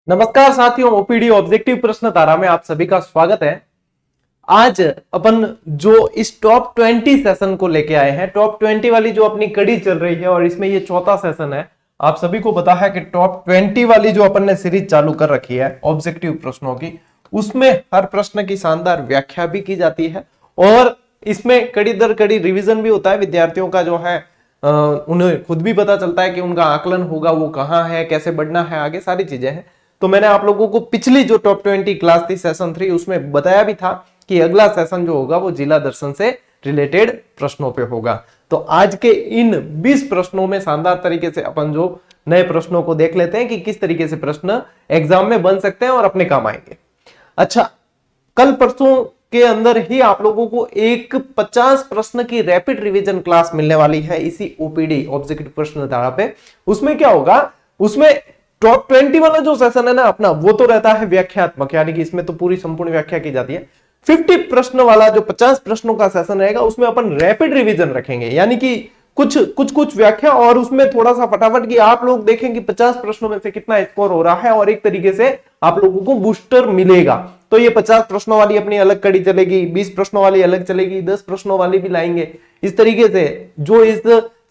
नमस्कार साथियों, OPD objective प्रश्न तारा में आप सभी का स्वागत है। आज अपन जो इस टॉप 20 सेशन को लेके आए हैं, टॉप 20 वाली जो अपनी कड़ी चल रही है और इसमें ये चौथा सेशन है। आप सभी को पता है कि टॉप 20 वाली जो अपन ने सीरीज चालू कर रखी है ऑब्जेक्टिव प्रश्नों की, उसमें हर प्रश्न की शानदार व्याख्या भी की जाती है और इसमें कड़ी दर कड़ी रिवीजन भी होता है। विद्यार्थियों का जो है उन्हें खुद भी पता चलता है कि उनका आकलन होगा वो कहाँ है, कैसे बढ़ना है, आगे सारी चीजें हैं। तो मैंने आप लोगों को पिछली जो टॉप 20 क्लास थी सेशन 3 उसमें बताया भी था कि अगला सेशन जो होगा वो जिला दर्शन से रिलेटेड प्रश्नों पे होगा। तो आज के इन 20 प्रश्नों में शानदार तरीके से अपन जो नए प्रश्नों को देख लेते हैं कि किस तरीके से प्रश्न एग्जाम में बन सकते हैं और अपने काम आएंगे। अच्छा, कल परसों के अंदर ही आप लोगों को एक 50 प्रश्न की रैपिड रिवीजन क्लास मिलने वाली है इसी ओपीडी ऑब्जेक्टिव प्रश्न धारा पे। उसमें क्या होगा, उसमें टॉप 20 वाला जो सेशन है ना अपना, वो तो रहता है व्याख्यात्मक, यानी कि इसमें तो पूरी संपूर्ण व्याख्या की जाती है। 50 प्रश्न वाला जो 50 प्रश्नों का सेशन रहेगा उसमें अपन रैपिड रिवीजन रखेंगे, यानी कि कुछ व्याख्या और उसमें थोड़ा सा फटाफट की आप लोग देखेंगे 50 प्रश्नों में से कितना स्कोर हो रहा है और एक तरीके से आप लोगों को बूस्टर मिलेगा। तो ये 50 प्रश्नों वाली अपनी अलग कड़ी चलेगी, 20 प्रश्नों वाली अलग चलेगी, 10 प्रश्नों वाली भी लाएंगे। इस तरीके से जो इस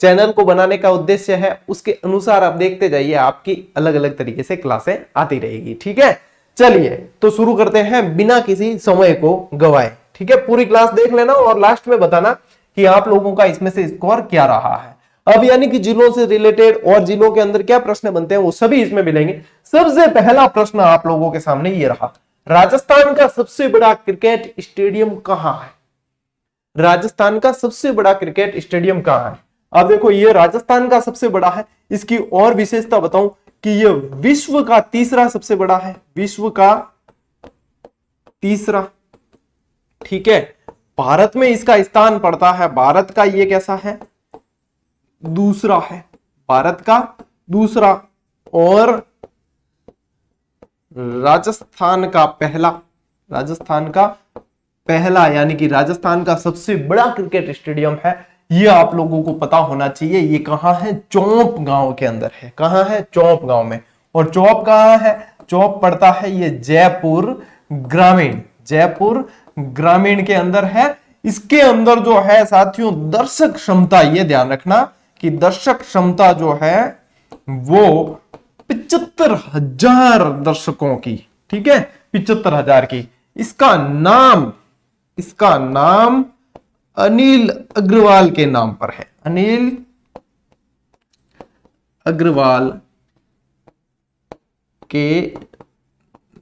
चैनल को बनाने का उद्देश्य है उसके अनुसार आप देखते जाइए, आपकी अलग अलग तरीके से क्लासें आती रहेगी। ठीक है, चलिए तो शुरू करते हैं बिना किसी समय को गवाए। ठीक है, पूरी क्लास देख लेना और लास्ट में बताना कि आप लोगों का इसमें से स्कोर क्या रहा है। अब यानी कि जिलों से रिलेटेड और जिलों के अंदर क्या प्रश्न बनते हैं वो सभी इसमें मिलेंगे। सबसे पहला प्रश्न आप लोगों के सामने ये रहा, राजस्थान का सबसे बड़ा क्रिकेट स्टेडियम कहां है? राजस्थान का सबसे बड़ा क्रिकेट स्टेडियम कहां है? अब देखो, ये राजस्थान का सबसे बड़ा है। इसकी और विशेषता बताऊं कि ये विश्व का तीसरा सबसे बड़ा है, विश्व का तीसरा। ठीक है, भारत में इसका स्थान पड़ता है, भारत का ये कैसा है? दूसरा है, भारत का दूसरा। और राजस्थान का पहला, राजस्थान का पहला, यानी कि राजस्थान का सबसे बड़ा क्रिकेट स्टेडियम है, ये आप लोगों को पता होना चाहिए। ये कहां है? चौंप गांव के अंदर है। कहां है? चौंप गांव में। और चौंप कहां है? चौंप पड़ता है ये जयपुर ग्रामीण, जयपुर ग्रामीण के अंदर है। इसके अंदर जो है साथियों दर्शक क्षमता, ये ध्यान रखना कि दर्शक क्षमता जो है वो 75,000 दर्शकों की। ठीक है, 75,000 की। इसका नाम अनिल अग्रवाल के नाम पर है, अनिल अग्रवाल के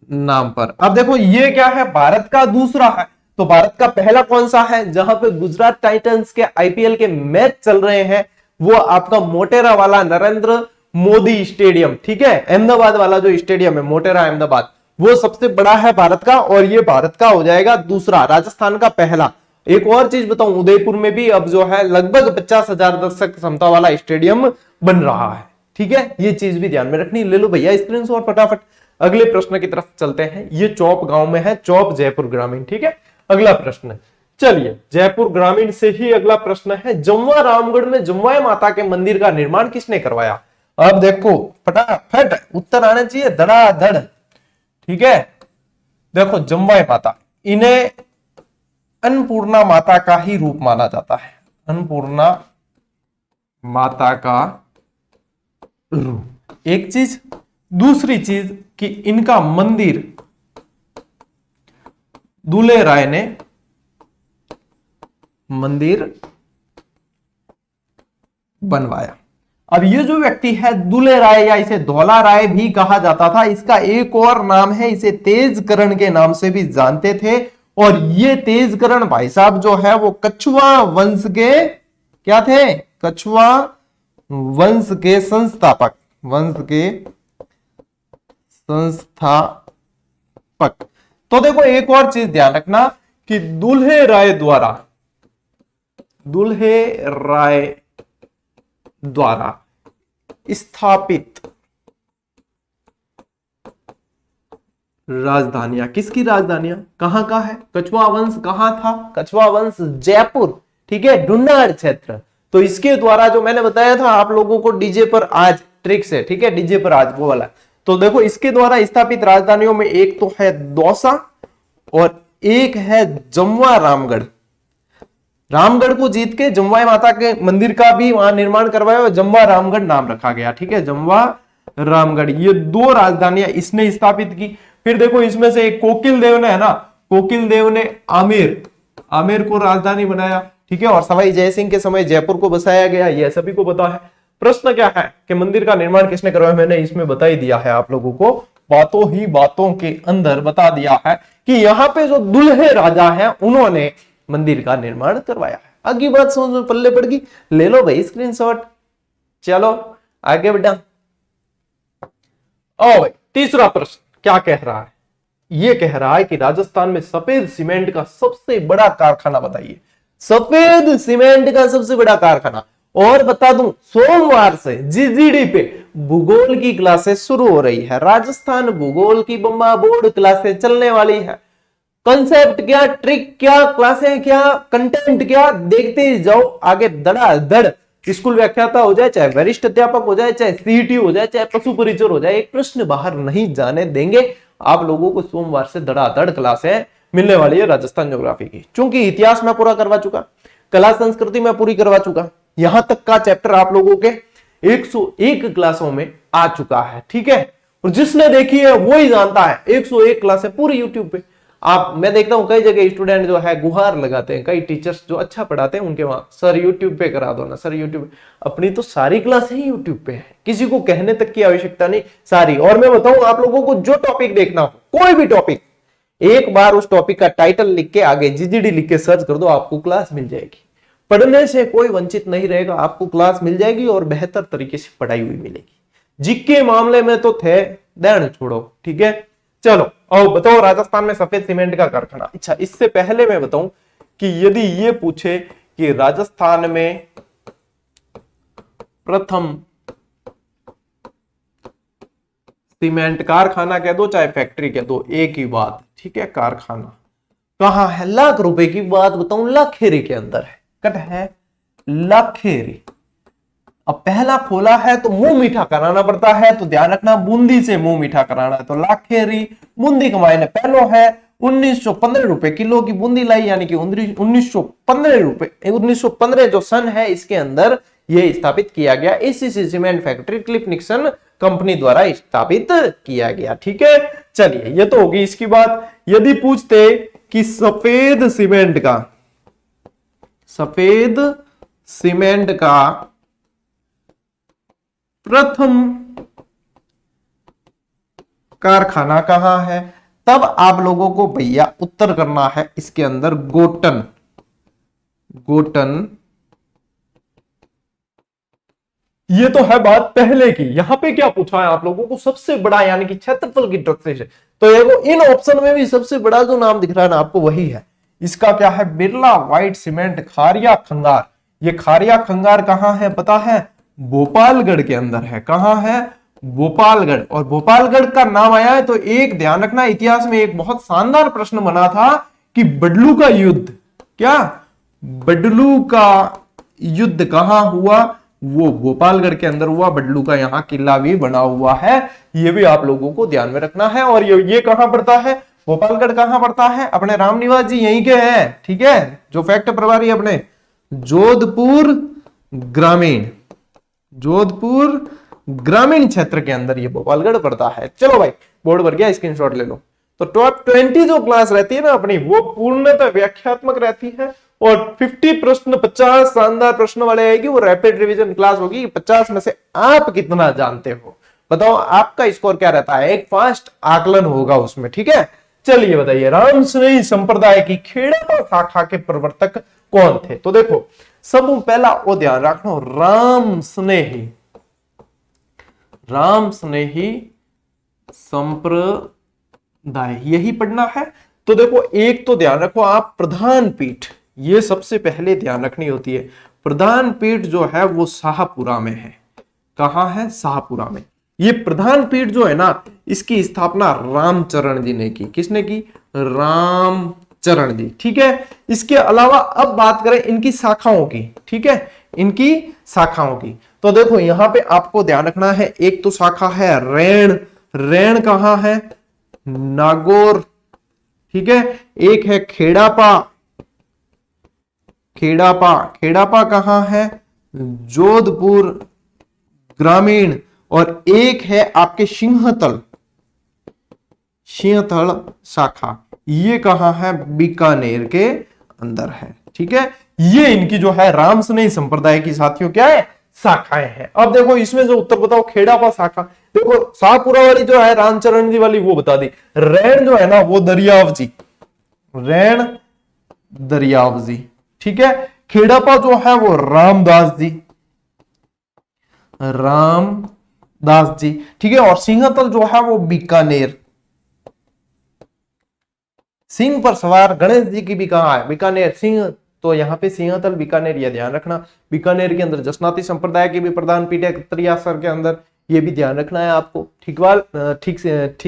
नाम पर। अब देखो ये क्या है? भारत का दूसरा है। तो भारत का पहला कौन सा है? जहां पे गुजरात टाइटंस के आईपीएल के मैच चल रहे हैं वो आपका मोटेरा वाला नरेंद्र मोदी स्टेडियम। ठीक है, अहमदाबाद वाला जो स्टेडियम है मोटेरा अहमदाबाद, वो सबसे बड़ा है भारत का और ये भारत का हो जाएगा दूसरा, राजस्थान का पहला। एक और चीज बताऊं, उदयपुर में भी अब जो है लगभग 50,000 दर्शक क्षमता वाला स्टेडियम बन रहा है। ठीक है, ये चीज भी ध्यान में रखनी। ले लो भैया स्क्रीनशॉट फटाफट। अगले प्रश्न की तरफ चलते हैं। ये चौप गांव में है, चौप जयपुर ग्रामीण। ठीक है, अगला प्रश्न, चलिए जयपुर ग्रामीण से ही अगला प्रश्न है, जमवा रामगढ़ में जमवाई माता के मंदिर का निर्माण किसने करवाया? अब देखो फटाफट उत्तर आना चाहिए धड़ाधड़। ठीक है, देखो जमवाई माता, इन्हें अन्नपूर्णा माता का ही रूप माना जाता है, अन्नपूर्णा माता का रूप। एक चीज, दूसरी चीज कि इनका मंदिर दूल्हे राय ने मंदिर बनवाया। अब ये जो व्यक्ति है दूल्हे राय या इसे धौला राय भी कहा जाता था, इसका एक और नाम है, इसे तेजकरण के नाम से भी जानते थे। और ये तेजकरण भाई साहब जो है वो कछुआ वंश के क्या थे? कछुआ वंश के संस्थापक, वंश के संस्थापक। तो देखो एक और चीज ध्यान रखना कि दूल्हे राय द्वारा स्थापित राजधानियां, किसकी राजधानियां? कहां का है? कछुआ वंश कहां था? कछुआ वंश जयपुर। ठीक है, ढूंढागढ़ क्षेत्र। तो इसके द्वारा जो मैंने बताया था आप लोगों को डीजे पर आज ट्रिक्स है। ठीक है, डीजे पर आज वो वाला, तो देखो इसके द्वारा स्थापित राजधानियों में एक तो है दौसा और एक है जमवा रामगढ़। रामगढ़ को जीत के जमवा माता के मंदिर का भी वहां निर्माण करवाया और जमवा रामगढ़ नाम रखा गया। ठीक है, जमवा रामगढ़, ये दो राजधानियां इसने स्थापित की। फिर देखो इसमें से एक कोकिल देव ने, है ना, कोकिल देव ने आमेर को राजधानी बनाया। ठीक है, और सवाई जयसिंह के समय जयपुर को बसाया गया, यह सभी को पता है। प्रश्न क्या है कि मंदिर का निर्माण किसने करवाया, मैंने इसमें बता ही दिया है आप लोगों को, बातों ही बातों के अंदर बता दिया है कि यहाँ पे जो दुल्हे राजा हैं उन्होंने मंदिर का निर्माण करवाया है। आगे बात समझ में पल्ले पड़ गई, ले लो भाई स्क्रीनशॉट। चलो आगे बढ़ा। ओ भाई तीसरा प्रश्न क्या कह रहा है, ये कह रहा है कि राजस्थान में सफेद सीमेंट का सबसे बड़ा कारखाना बताइए। सफेद सीमेंट का सबसे बड़ा कारखाना। और बता दूं, सोमवार से जीजीडी पे भूगोल की क्लासेस शुरू हो रही है। राजस्थान भूगोल की बम्बा बोर्ड क्लासेस चलने वाली है। कंसेप्ट क्या, ट्रिक क्या, क्लासें क्या, कंटेंट क्या, देखते ही जाओ आगे धड़ाधड़। स्कूल व्याख्याता हो जाए, चाहे वरिष्ठ अध्यापक हो जाए, चाहे सीईटी हो जाए, चाहे पशु परिचर हो जाए, एक प्रश्न बाहर नहीं जाने देंगे। आप लोगों को सोमवार से धड़ाधड़ क्लासें मिलने वाली है राजस्थान ज्योग्राफी की। क्योंकि इतिहास में पूरा करवा चुका, कला संस्कृति में पूरी करवा चुका, यहां तक का चैप्टर आप लोगों के 101 क्लासों में आ चुका है। ठीक है, और जिसने देखी है वो ही जानता है। 101 क्लासें पूरी यूट्यूब पे। आप, मैं देखता हूं कई जगह स्टूडेंट जो है गुहार लगाते हैं, कई टीचर्स जो अच्छा पढ़ाते हैं उनके वहां, सर यूट्यूब पे करा दो ना, सर यूट्यूब। अपनी तो सारी क्लासें ही यूट्यूब पे है, किसी को कहने तक की आवश्यकता नहीं, सारी। और मैं बताऊं आप लोगों को, जो टॉपिक देखना हो, कोई भी टॉपिक, एक बार उस टॉपिक का टाइटल लिख के आगे जीजीडी लिख के सर्च कर दो, आपको क्लास मिल जाएगी। पढ़ने से कोई वंचित नहीं रहेगा, आपको क्लास मिल जाएगी और बेहतर तरीके से पढ़ाई हुई मिलेगी। जीके मामले में तो थे, देन छोड़ो। ठीक है, चलो और बताओ राजस्थान में सफेद सीमेंट का कारखाना। अच्छा, इससे पहले मैं बताऊं कि यदि ये पूछे कि राजस्थान में प्रथम सीमेंट कारखाना कह दो चाहे फैक्ट्री कह दो, एक ही बात। ठीक है, कारखाना कहां है, लाख रुपए की बात बताऊं, लाखेरी के अंदर है, कट है लाखेरी। अब पहला खोला है तो मुंह मीठा कराना पड़ता है, तो ध्यान रखना बूंदी से मुंह मीठा कराना है, तो लाखेरी बूंदी कमाए ने पहलो है। 1915 रुपए किलो की बूंदी लाई, यानी कि 1915 रुपए, 1915 जो सन है इसके अंदर यह स्थापित किया गया। ACC cement factory Cliff Nixon company द्वारा स्थापित किया गया। ठीक है, चलिए ये तो होगी इसकी बात। यदि पूछते कि सफेद सीमेंट का प्रथम कारखाना कहां है, तब आप लोगों को भैया उत्तर करना है इसके अंदर गोटन। ये तो है बात पहले की। यहां पे क्या पूछा है आप लोगों को, सबसे बड़ा यानी कि क्षेत्रफल की दृष्टि से, तो ये वो इन ऑप्शन में भी सबसे बड़ा जो नाम दिख रहा है ना आपको वही है। इसका क्या है, बिरला व्हाइट सीमेंट खारिया खंगार। ये खारिया खंगार कहां है पता है, भोपालगढ़ के अंदर है। कहां है, भोपालगढ़। और भोपालगढ़ का नाम आया है तो एक ध्यान रखना, इतिहास में एक बहुत शानदार प्रश्न बना था कि बडलू का युद्ध, क्या बडलू का युद्ध कहां हुआ, वो भोपालगढ़ के अंदर हुआ। बडलू का यहां किला भी बना हुआ है, ये भी आप लोगों को ध्यान में रखना है। और ये कहां पड़ता है, भोपालगढ़ कहां पड़ता है, अपने रामनिवास जी यहीं के हैं। ठीक है, जो फैक्ट प्रभारी अपने जोधपुर ग्रामीण क्षेत्र के अंदर ये भोपालगढ़ पड़ता है। चलो भाई बोर्ड भर गया, स्क्रीनशॉट ले लो। तो टॉप 20 जो क्लास रहती है ना अपनी, वो पूर्णतः व्याख्यात्मक रहती है और 50 प्रश्न 50 शानदार प्रश्न वाले आएगी, वो रैपिड रिवीजन क्लास होगी। 50 में से आप कितना जानते हो बताओ, आपका स्कोर क्या रहता है, एक फास्ट आकलन होगा उसमें। ठीक है, चलिए बताइए राम स्नेही संप्रदाय की खेड़ा शाखा के प्रवर्तक कौन थे। तो देखो सब पहला वो ध्यान रखना, राम स्नेही संप्रदाय, यही पढ़ना है। तो देखो एक तो ध्यान रखो आप, प्रधान पीठ, ये सबसे पहले ध्यान रखनी होती है। प्रधान पीठ जो है वो शाहपुरा में है। कहां है, शाहपुरा में। ये प्रधान पीठ जो है ना, इसकी स्थापना रामचरण जी ने की। किसने की, रामचरण जी। ठीक है, इसके अलावा अब बात करें इनकी शाखाओं की। ठीक है, इनकी शाखाओं की, तो देखो यहां पे आपको ध्यान रखना है, एक तो शाखा है रैण रैण कहां है? नागौर, ठीक है। एक है खेड़ापा, खेड़ापा, खेड़ापा कहां है? जोधपुर ग्रामीण। और एक है आपके सिंहतल, सिंहतल शाखा, ये कहां है? बीकानेर के अंदर है, ठीक है। ये इनकी जो है रामसनेही संप्रदाय की साथियों क्या है? शाखाएं हैं। अब देखो इसमें जो उत्तर बताओ, खेड़ापा शाखा, देखो शाहपुरा वाली जो है रामचरण जी वाली वो बता दी, रैण जो है ना वो दरियाव जी, रैण दरियाव जी, ठीक है। खेड़ापा जो है वो रामदास जी, रामदास जी, ठीक है। और सिंहतल जो है वो बीकानेर, सिंह पर सवार गणेश जी की भी कहा है? बीकानेर सिंह, तो यहाँ पे सिंहतल बीकानेर, यह ध्यान रखना। बीकानेर के अंदर जसनाती संप्रदाय के भी प्रधान पीठ है कत्रियासर के अंदर, ये भी ध्यान रखना है आपको, ठीक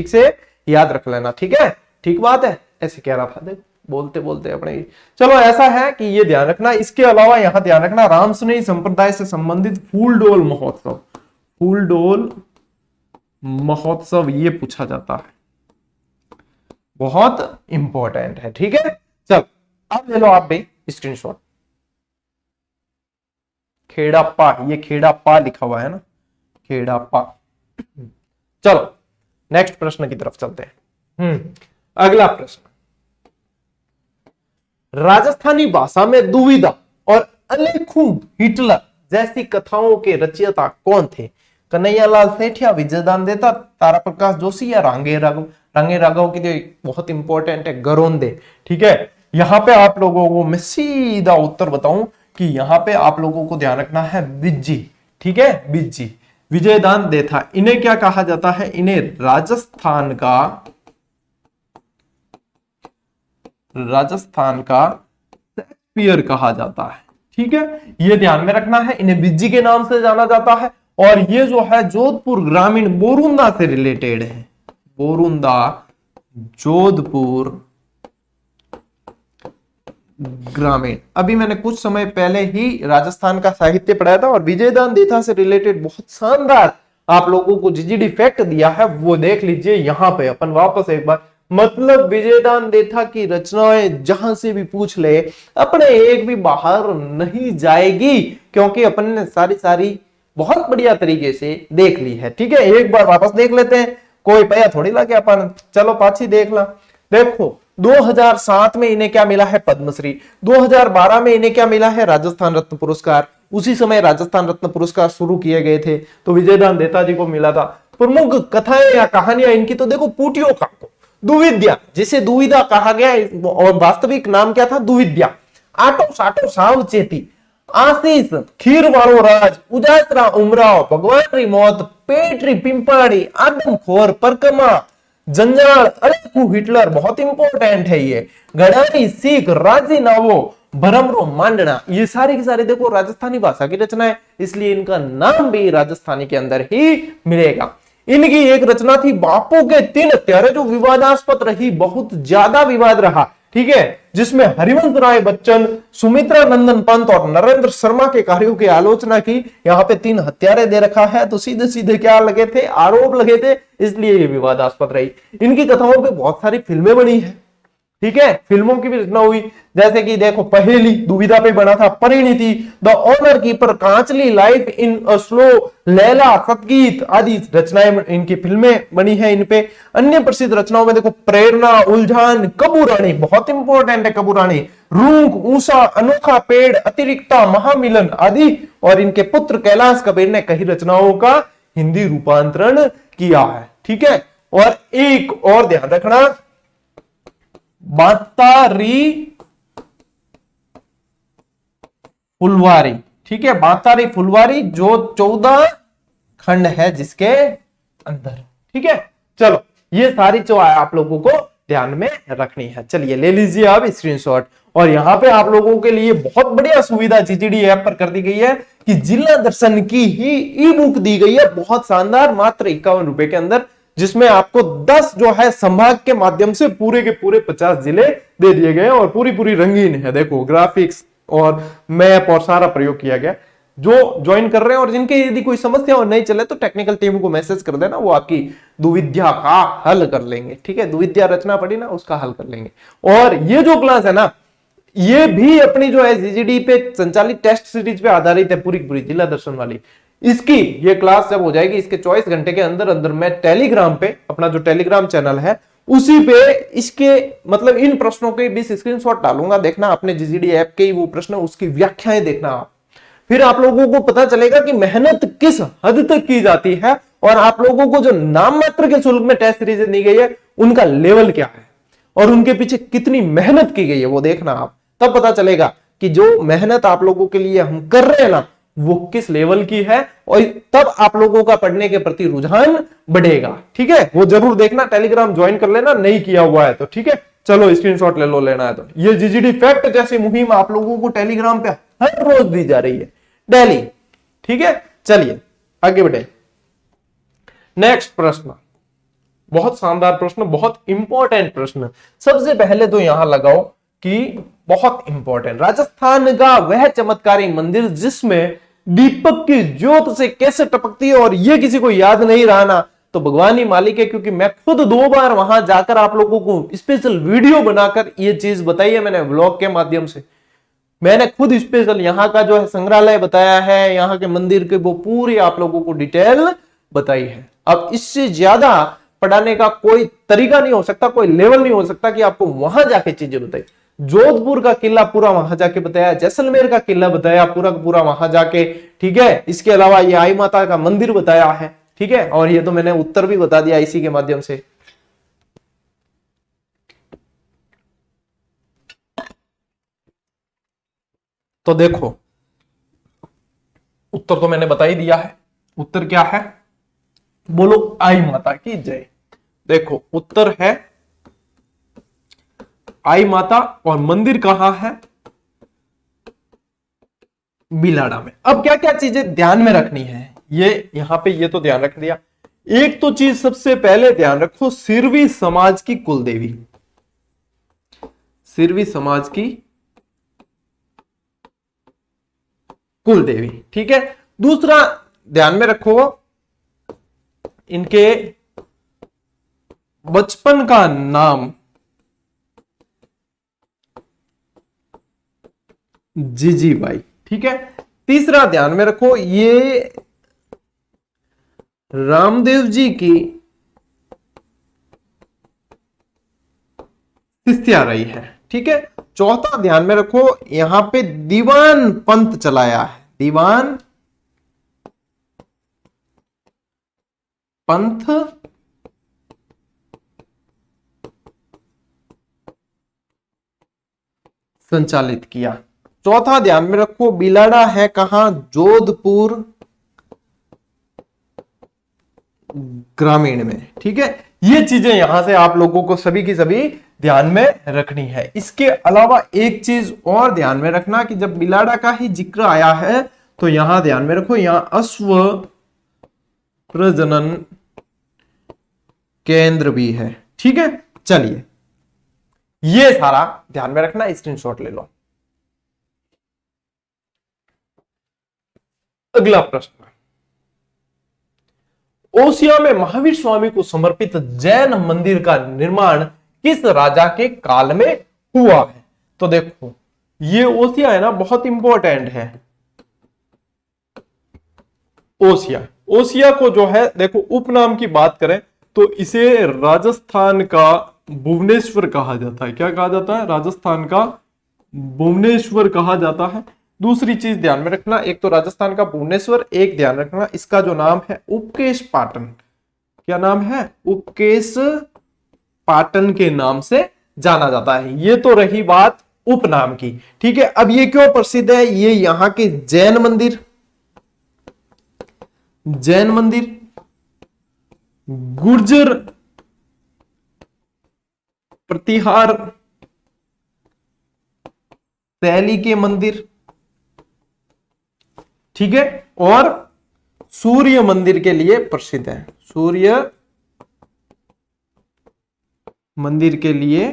से याद रख लेना, ठीक है। ठीक बात है, ऐसे कह रहा था, देखो बोलते बोलते अपने। चलो ऐसा है कि ये ध्यान रखना। इसके अलावा यहां ध्यान रखना रामसनेही संप्रदाय से संबंधित फूलडोल महोत्सव, फूलडोल महोत्सव ये पूछा जाता है, बहुत इंपॉर्टेंट है, ठीक है। चल अब ले लो आप भी स्क्रीनशॉट। खेड़ापा, ये खेड़ापा लिखा हुआ है ना, खेड़ापा। चलो नेक्स्ट प्रश्न की तरफ चलते हैं। अगला प्रश्न, राजस्थानी भाषा में दुविधा और अलेखू हिटलर जैसी कथाओं के रचयिता कौन थे? कन्हैयालाल सेठिया, विजयदान देता, तारा प्रकाश जोशी या रांगे राघव? रांगे राघव की तो बहुत इंपॉर्टेंट है, गरोंदे, ठीक है। यहां पे आप लोगों को मैं सीधा उत्तर बताऊं कि यहां पे आप लोगों को ध्यान रखना है बिज्जी, ठीक है, बिज्जी, विजयदान देता। इन्हें क्या कहा जाता है? इन्हें राजस्थान का शेक्सपियर कहा जाता है, ठीक है। ये ध्यान में रखना है, इन्हें बिज्जी के नाम से जाना जाता है। और ये जो है जोधपुर ग्रामीण बोरुंदा से रिलेटेड है, बोरुंदा, जोधपुर ग्रामीण। अभी मैंने कुछ समय पहले ही राजस्थान का साहित्य पढ़ाया था और विजयदान देथा से रिलेटेड बहुत शानदार आप लोगों को जीजीडी फैक्ट दिया है, वो देख लीजिए यहां पे। अपन वापस एक बार, मतलब विजयदान देथा की रचनाएं जहां से भी पूछ ले, अपने एक भी बाहर नहीं जाएगी, क्योंकि अपन ने सारी बहुत बढ़िया तरीके से देख ली है, ठीक है। एक बार वापस देख लेते हैं, कोई पैया थोड़ी लगे अपन, चलो पाछी देख ला। देखो 2007 में इन्हें क्या मिला है? पद्मश्री। 2012 में इन्हें क्या मिला है? राजस्थान रत्न पुरस्कार। उसी समय राजस्थान रत्न पुरस्कार शुरू किए गए थे, तो विजयदान देथा जी को मिला था। प्रमुख कथाएं या कहानियां इनकी तो देखो, पूटियों का दुविद्या, जिसे दुविधा कहा गया और वास्तविक नाम क्या था? दुविद्या। आटो साटो सावचेती, आशीष, खीर वालो राज, उजासरा उमराव, भगवान री मौत, पेटरी पिंपाड़ी, आदमखोर, परकमा, जंजाल, अलेखू हिटलर, बहुत इंपॉर्टेंट है ये, गड़ानी सीख, राजीनावो, भरमरो मांडना, ये सारी की सारी देखो राजस्थानी भाषा की रचना है, इसलिए इनका नाम भी राजस्थानी के अंदर ही मिलेगा। इनकी एक रचना थी बापू के 3 हत्यारे, जो विवादास्पद रही, बहुत ज्यादा विवाद रहा, ठीक है, जिसमें हरिवंश राय बच्चन, सुमित्रा नंदन पंत और नरेंद्र शर्मा के कार्यों की आलोचना की। यहाँ पे 3 हत्यारे दे रखा है, तो सीधे सीधे क्या लगे थे? आरोप लगे थे, इसलिए ये विवादास्पद रही। इनकी कथाओं पे बहुत सारी फिल्में बनी है, ठीक है, फिल्मों की भी रचना हुई, जैसे कि देखो पहेली दुविधा पे बना था, Parineeti, the honour keeper, Kanchali, life in a slow, Laila, Satgeet आदि रचनाएं इनकी फिल्में बनी है इन पे। अन्य प्रसिद्ध रचनाओं में देखो प्रेरणा, उलझान, कबूरानी, बहुत इंपॉर्टेंट है कबूरानी, रूंग, ऊषा, अनोखा पेड़, अतिरिक्ता, महामिलन आदि। और इनके पुत्र कैलाश कबीर ने कई रचनाओं का हिंदी रूपांतरण किया है, ठीक है। और एक और ध्यान रखना, बातारी फुलवारी, ठीक है, बातारी फुलवारी, जो 14 खंड है जिसके अंदर, ठीक है। चलो ये सारी जो है आप लोगों को ध्यान में रखनी है। चलिए ले लीजिए आप स्क्रीनशॉट। और यहां पे आप लोगों के लिए बहुत बढ़िया सुविधा जीजीडी ऐप पर कर दी गई है कि जिला दर्शन की ही ई बुक दी गई है, बहुत शानदार, मात्र 51 रुपए के अंदर, जिसमें आपको 10 जो है संभाग के माध्यम से पूरे के पूरे 50 जिले दे दिए गए और पूरी रंगीन है। देखो ग्राफिक्स और मैप और सारा प्रयोग किया गया। जो ज्वाइन कर रहे हैं और जिनके यदि कोई समस्या और नहीं चले तो टेक्निकल टीम को मैसेज कर देना, वो आपकी दुविधा का हल कर लेंगे। ठीक है, दुविधा रचना पड़ी ना, उसका हल कर लेंगे। और ये जो क्लास है ना, ये भी अपनी जो है जीजीडी पे संचालित टेस्ट सीरीज पे आधारित है, पूरी पूरी जिला दर्शन वाली। इसकी ये क्लास जब हो जाएगी, इसके 24 घंटे के अंदर अंदर मैं टेलीग्राम पे, अपना जो टेलीग्राम चैनल है उसी पे इसके मतलब इन प्रश्नों के 20 स्क्रीनशॉट डालूंगा, देखना अपने जीजीडी ऐप के वो प्रश्न, उसकी व्याख्याएं देखना आप। फिर आप लोगों को पता चलेगा कि मेहनत किस हद तक की जाती है, और आप लोगों को जो नाम मात्र के शुल्क में टेस्ट सीरीज दी गई है उनका लेवल क्या है और उनके पीछे कितनी मेहनत की गई है, वो देखना आप। तब पता चलेगा कि जो मेहनत आप लोगों के लिए हम कर रहे हैं ना, वो किस लेवल की है, और तब आप लोगों का पढ़ने के प्रति रुझान बढ़ेगा। ठीक है, वो जरूर देखना, टेलीग्राम ज्वाइन कर लेना, नहीं किया हुआ है तो। ठीक है, चलो स्क्रीनशॉट ले लो, लेना है तो। ये जीजीडी फैक्ट जैसी मुहिम आप लोगों को टेलीग्राम पे हर रोज दी जा रही है, डेली। ठीक है, चलिए आगे बढ़े। नेक्स्ट प्रश्न, बहुत शानदार प्रश्न, बहुत इंपॉर्टेंट प्रश्न। सबसे पहले तो यहां लगाओ कि बहुत इंपॉर्टेंट, राजस्थान का वह चमत्कारी मंदिर जिसमें दीपक की ज्योत से कैसे टपकती है, और ये किसी को याद नहीं रहा ना तो भगवान ही मालिक है, क्योंकि मैं खुद 2 बार वहां जाकर आप लोगों को स्पेशल वीडियो बनाकर ये चीज बताई है, मैंने व्लॉग के माध्यम से। मैंने खुद स्पेशल यहाँ का जो है संग्रहालय बताया है, यहाँ के मंदिर के वो पूरी आप लोगों को डिटेल बताई है। अब इससे ज्यादा पढ़ाने का कोई तरीका नहीं हो सकता, कोई लेवल नहीं हो सकता कि आपको वहां जाके चीजें बताई। जोधपुर का किला पूरा वहां जाके बताया, जैसलमेर का किला बताया पूरा पूरा वहां जाके। ठीक है, इसके अलावा ये आई माता का मंदिर बताया है। ठीक है, और ये तो मैंने उत्तर भी बता दिया इसी के माध्यम से। तो देखो, उत्तर तो मैंने बता ही दिया है। उत्तर क्या है, बोलो आई माता की जय। देखो उत्तर है आई माता, और मंदिर कहां है, बिलाड़ा में। अब क्या क्या चीजें ध्यान में रखनी है, ये यहां पे ये तो ध्यान रख दिया। एक तो चीज सबसे पहले ध्यान रखो, सिरवी समाज की कुलदेवी, सिरवी समाज की कुलदेवी। ठीक है, दूसरा ध्यान में रखो, इनके बचपन का नाम जीजीबाई। ठीक है, तीसरा ध्यान में रखो, ये रामदेव जी की शिष्या रही है। ठीक है, चौथा ध्यान में रखो, यहां पे दीवान पंथ चलाया है, दीवान पंथ संचालित किया। चौथा ध्यान में रखो, बिलाड़ा है कहां, जोधपुर ग्रामीण में। ठीक है, ये चीजें यहां से आप लोगों को सभी की सभी ध्यान में रखनी है। इसके अलावा एक चीज और ध्यान में रखना कि जब बिलाड़ा का ही जिक्र आया है तो यहां ध्यान में रखो, यहां अश्व प्रजनन केंद्र भी है। ठीक है, चलिए ये सारा ध्यान में रखना, स्क्रीनशॉट ले लो। अगला प्रश्न, ओसिया में महावीर स्वामी को समर्पित जैन मंदिर का निर्माण किस राजा के काल में हुआ है। तो देखो ये ओसिया है ना, बहुत इंपॉर्टेंट है। ओसिया, ओसिया को जो है देखो उपनाम की बात करें तो इसे राजस्थान का भुवनेश्वर कहा जाता है। क्या कहा जाता है, राजस्थान का भुवनेश्वर कहा जाता है। दूसरी चीज ध्यान में रखना, एक तो राजस्थान का भुवनेश्वर, एक ध्यान रखना इसका जो नाम है उपकेश पाटन। क्या नाम है, उपकेश पाटन के नाम से जाना जाता है। ये तो रही बात उपनाम की। ठीक है, अब ये क्यों प्रसिद्ध है, ये यहां के जैन मंदिर, जैन मंदिर, गुर्जर प्रतिहार शैली के मंदिर, ठीक है, और सूर्य मंदिर के लिए प्रसिद्ध है, सूर्य मंदिर के लिए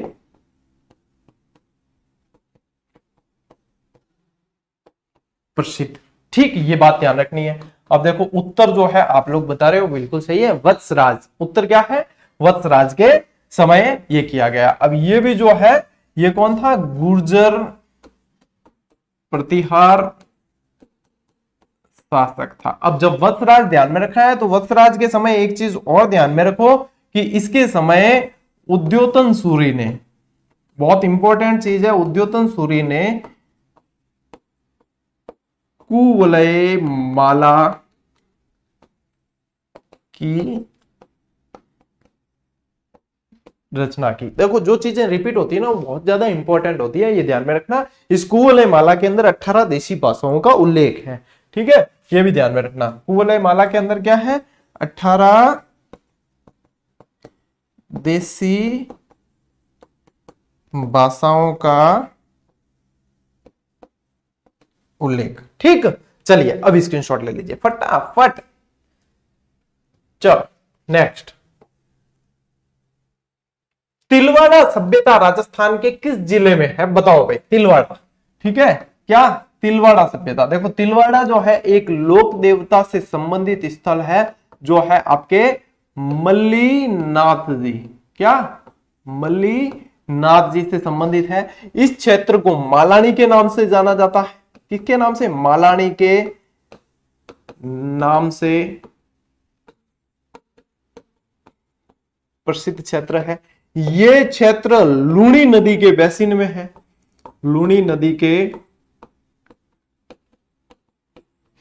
प्रसिद्ध। ठीक, ये बात ध्यान रखनी है। अब देखो उत्तर जो है आप लोग बता रहे हो बिल्कुल सही है, वत्सराज। उत्तर क्या है? वत्सराज के समय ये किया गया। अब ये भी जो है ये कौन था? गुर्जर प्रतिहार शासक था। अब जब वत्सराज ध्यान में रखा है तो वत्सराज के समय एक चीज और ध्यान में रखो कि इसके समय उद्योतन सूरी ने, बहुत इंपॉर्टेंट चीज है, उद्योतन सूरी ने कुवलय माला की रचना की। देखो जो चीजें रिपीट होती है ना वो बहुत ज्यादा इंपॉर्टेंट होती है, ये ध्यान में रखना। इस कुवलय माला के अंदर 18 देशी भाषाओं का उल्लेख है, ठीक है, ये भी ध्यान में रखना। कुवलय माला के अंदर क्या है? 18 देशी भाषाओं का उल्लेख। ठीक, चलिए अब स्क्रीनशॉट ले लीजिए फटाफट। चलो नेक्स्ट, तिलवाड़ा सभ्यता राजस्थान के किस जिले में है? बताओ भाई, तिलवाड़ा। ठीक है, क्या? तिलवाड़ा सभ्यता। देखो तिलवाड़ा जो है एक लोक देवता से संबंधित स्थल है, जो है आपके मल्लीनाथ जी। क्या? मल्लीनाथ जी से संबंधित है। इस क्षेत्र को मालानी के नाम से जाना जाता है। किसके नाम से? मालानी के नाम से प्रसिद्ध क्षेत्र है। ये क्षेत्र लूणी नदी के बेसिन में है। लूणी नदी के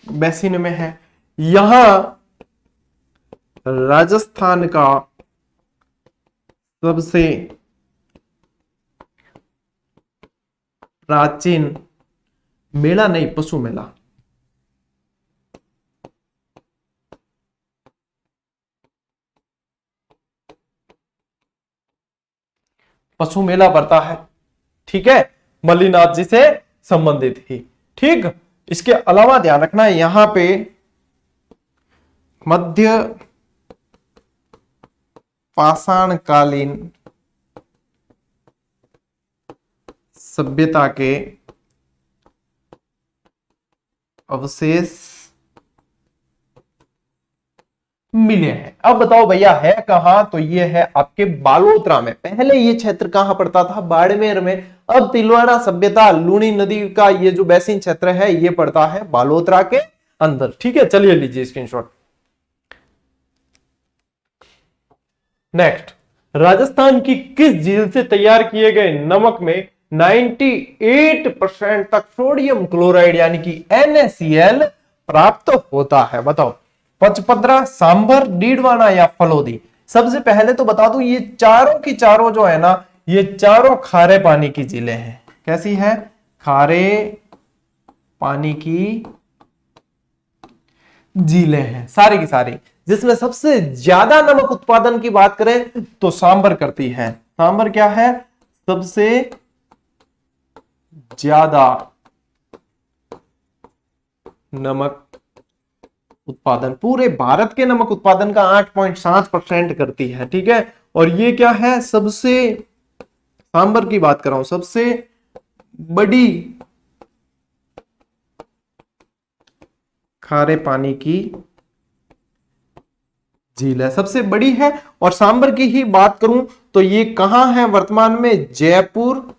बेसिन में है। यहां राजस्थान का सबसे प्राचीन मेला, नहीं पशु मेला, पशु मेला पड़ता है। ठीक है, मल्लीनाथ जी से संबंधित ही। ठीक, इसके अलावा ध्यान रखना है यहां पे मध्य पाषाणकालीन सभ्यता के अवशेष मिले हैं। अब बताओ भैया है कहां? तो ये है आपके बालोतरा में। पहले ये क्षेत्र कहां पड़ता था? बाड़मेर में। अब तिलवाड़ा सभ्यता लूणी नदी का ये जो बेसिन क्षेत्र है ये पड़ता है बालोतरा के अंदर। ठीक है, चलिए लीजिए स्क्रीनशॉट। नेक्स्ट, राजस्थान की किस झील से तैयार किए गए नमक में 98% तक सोडियम क्लोराइड यानी कि NaCl प्राप्त होता है? बताओ, पचपदरा, सांभर, डीडवाना या फलोदी? सबसे पहले तो बता दूं ये चारों की चारों जो है ना, ये चारों खारे पानी की झीलें हैं। कैसी है? खारे पानी की झीलें हैं सारी की सारी। जिसमें सबसे ज्यादा नमक उत्पादन की बात करें तो सांभर करती है। सांभर क्या है? सबसे ज्यादा नमक उत्पादन, पूरे भारत के नमक उत्पादन का 8.7% करती है। ठीक है, और ये क्या है? सबसे, सांभर की बात कर रहा हूं, सबसे बड़ी खारे पानी की झील है, सबसे बड़ी है। और सांभर की ही बात करूं तो ये कहां है वर्तमान में? जयपुर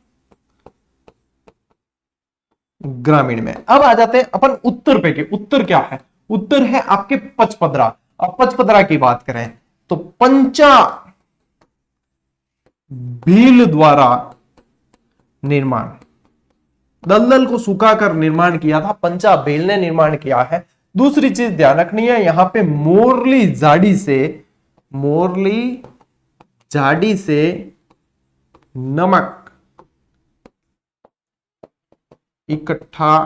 ग्रामीण में। अब आ जाते हैं अपन उत्तर पे। के उत्तर क्या है? उत्तर है आपके पचपदरा। अब पचपदरा की बात करें तो पंचा भील द्वारा निर्माण, दलदल को सुखाकर निर्माण किया था, पंचा भील ने निर्माण किया है। दूसरी चीज ध्यान रखनी है, यहां पे मोरली झाड़ी से नमक इकट्ठा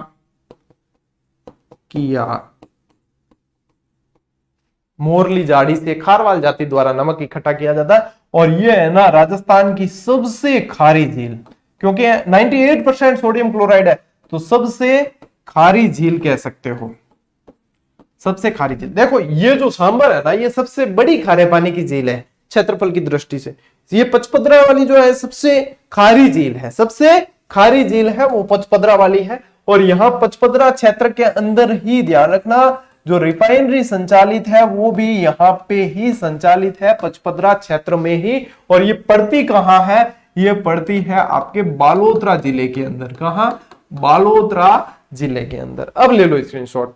किया। मोरली झाड़ी से खारवाल जाति द्वारा नमक इकट्ठा किया जाता है। और ये है ना राजस्थान की सबसे खारी झील, क्योंकि 98% सोडियम क्लोराइड है तो सबसे खारी झील कह सकते हो, सबसे खारी झील। देखो ये जो सांभर है ना ये सबसे बड़ी खारे पानी की झील है क्षेत्रफल की दृष्टि से। ये पचपदरा वाली जो है सबसे खारी झील है, सबसे खारी झील है वो पचपदरा वाली है। और यहाँ पचपदरा क्षेत्र के अंदर ही ध्यान रखना जो रिफाइनरी संचालित है वो भी यहाँ पे ही संचालित है, पचपदरा क्षेत्र में ही। और ये पड़ती कहाँ है? ये पड़ती है आपके बालोतरा जिले के अंदर। कहां? बालोतरा जिले के अंदर। अब ले लो स्क्रीनशॉट।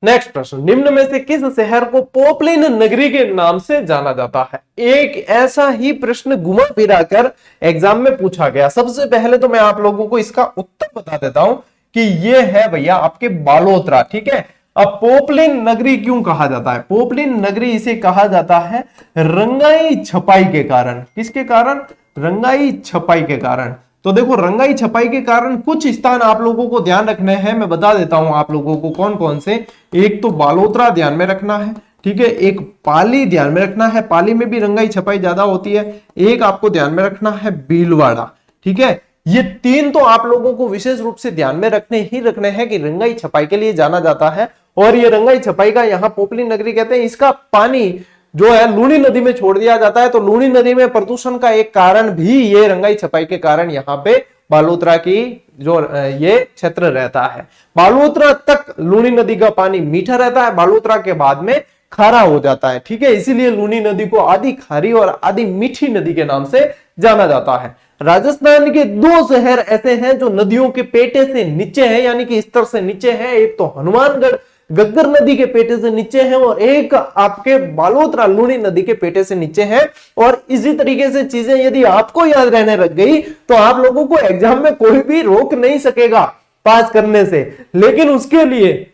नेक्स्ट प्रश्न, निम्न में से किस शहर को पोपलिन नगरी के नाम से जाना जाता है? एक ऐसा ही प्रश्न घुमा फिरा कर एग्जाम में पूछा गया। सबसे पहले तो मैं आप लोगों को इसका उत्तर बता देता हूं कि ये है भैया आपके बालोतरा। ठीक है, अब पोपलिन नगरी क्यों कहा जाता है? पोपलिन नगरी इसे कहा जाता है रंगाई छपाई के कारण। किसके कारण? रंगाई छपाई के कारण। तो देखो, रंगाई छपाई के कारण कुछ स्थान आप लोगों को ध्यान रखने हैं, मैं बता देता हूं आप लोगों को कौन कौन से। एक तो बालोतरा ध्यान में रखना है, ठीक है, एक पाली ध्यान में रखना है, पाली में भी रंगाई छपाई ज्यादा होती है, एक आपको ध्यान में रखना है भीलवाड़ा। ठीक है, ये तीन तो आप लोगों को विशेष रूप से ध्यान में रखने हैं कि रंगाई छपाई के लिए जाना जाता है। और ये रंगाई छपाई का यहाँ पोपलिन नगरी कहते हैं, इसका पानी जो है लूनी नदी में छोड़ दिया जाता है। तो लूनी नदी में प्रदूषण का एक कारण भी ये रंगाई छपाई के कारण यहाँ पे बालोतरा की जो ये क्षेत्र रहता है। बालोतरा तक लूनी नदी का पानी मीठा रहता है, बालोतरा के बाद में खारा हो जाता है। ठीक है, इसीलिए लूनी नदी को आधी खारी और आधी मीठी नदी के नाम से जाना जाता है। राजस्थान के दो शहर ऐसे हैं जो नदियों के पेटे से नीचे हैं, यानी कि स्तर से नीचे है। एक तो हनुमानगढ़ गग्गर नदी के पेटे से नीचे है और एक आपके बालोतरा लूनी नदी के पेटे से नीचे है। और इसी तरीके से चीजें यदि आपको याद रहने लग गई तो आप लोगों को एग्जाम में कोई भी रोक नहीं सकेगा पास करने से। लेकिन उसके लिए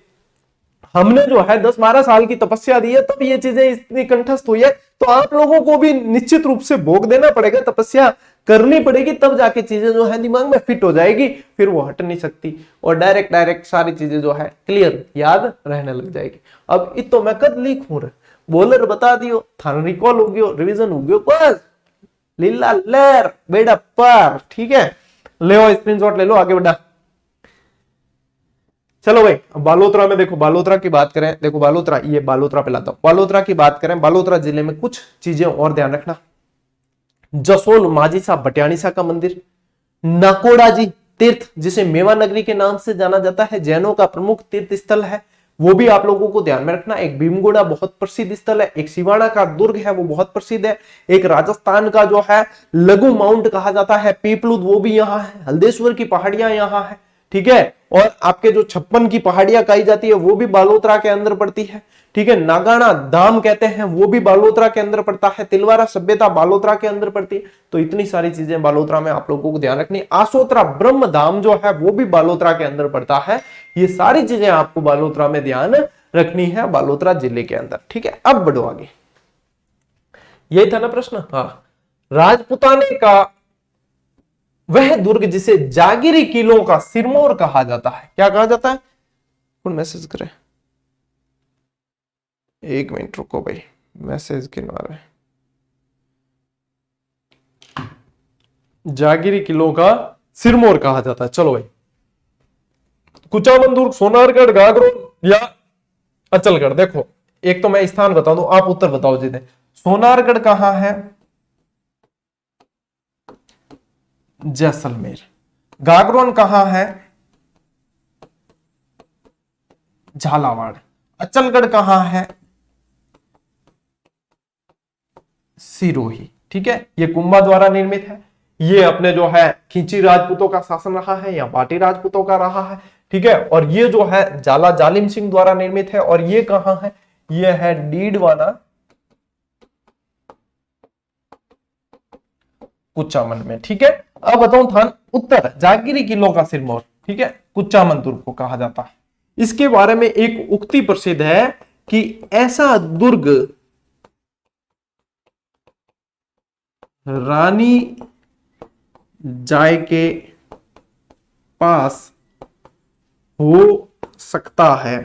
हमने जो है 10-12 साल की तपस्या दी है, तब ये चीजें इतनी कंठस्थ हुई है। तो आप लोगों को भी निश्चित रूप से भोग देना पड़ेगा, तपस्या करनी पड़ेगी, तब जाके चीजें जो है दिमाग में फिट हो जाएगी, फिर वो हट नहीं सकती और डायरेक्ट सारी चीजें जो है क्लियर याद रहने लग जाएगी। अब इत तो मैं कद लिखूं रे, बोलर बता दियो, थाना रिकॉल हो गयो, रिवीजन हो गयो, बस लीला लेर बेड़ा पार। ठीक है, ले स्क्रीनशॉट ले लो, आगे बढ़ा। चलो भाई, बालोतरा में देखो, बालोतरा की बात करें, देखो बालोतरा, ये बालोतरा पे लाता हूं। बालोतरा की बात करें, बालोतरा जिले में कुछ चीजें और ध्यान रखना। जसोल माझी साहब भटियाणी साहब का मंदिर, नाकोड़ा जी तीर्थ जिसे मेवा नगरी के नाम से जाना जाता है, जैनों का प्रमुख तीर्थ स्थल है, वो भी आप लोगों को ध्यान में रखना। एक भीमगोड़ा बहुत प्रसिद्ध स्थल है, एक सिवाना का दुर्ग है वो बहुत प्रसिद्ध है, एक राजस्थान का जो है लघु माउंट कहा जाता है पीपलुद, वो भी यहाँ है, हल्देश्वर की पहाड़ियां यहाँ है। ठीक है, और आपके जो 56 की पहाड़ियां कही जाती है वो भी बालोतरा के अंदर पड़ती है। ठीक है, नागाना धाम कहते हैं वो भी बालोतरा के अंदर पड़ता है, तिलवारा सभ्यता बालोतरा के अंदर पड़ती है। तो इतनी सारी चीजें बालोतरा में आप लोगों को ध्यान रखनी। आसोतरा ब्रह्म धाम जो है वो भी बालोतरा के अंदर पड़ता है। ये सारी चीजें आपको बालोतरा में ध्यान रखनी है, बालोतरा जिले के अंदर। ठीक है, अब बढ़ो आगे। यही था ना प्रश्न? हाँ, राजपुताने का वह दुर्ग जिसे जागिरी किलों का सिरमौर कहा जाता है, क्या कहा जाता है? कौन मैसेज करे? एक मिनट रुको भाई, मैसेज गिनवा रहे। जागिरी किलों का सिरमौर कहा जाता है। चलो भाई, कुचामन दुर्ग, सोनारगढ़, गागरोन या अचलगढ़। देखो, एक तो मैं स्थान बता दूं, आप उत्तर बताओ जी। सोनारगढ़ कहां है? जैसलमेर। गागरोन कहां है? झालावाड़। अचलगढ़ कहां है? सिरोही। ठीक है, ये कुंभा द्वारा निर्मित है। ये अपने जो है खींची राजपूतों का शासन रहा है या पाटी राजपूतों का रहा है। ठीक है, और ये जो है जाला जालिम सिंह द्वारा निर्मित है। और ये कहां है? ये है डीडवाना कुचामन में। ठीक है, अब बताऊं थान उत्तर, जागिरी किलों का सिरमौर, ठीक है, कुचामन दुर्ग को कहा जाता है। इसके बारे में एक उक्ति प्रसिद्ध है कि ऐसा दुर्ग रानी जाय के पास हो सकता है,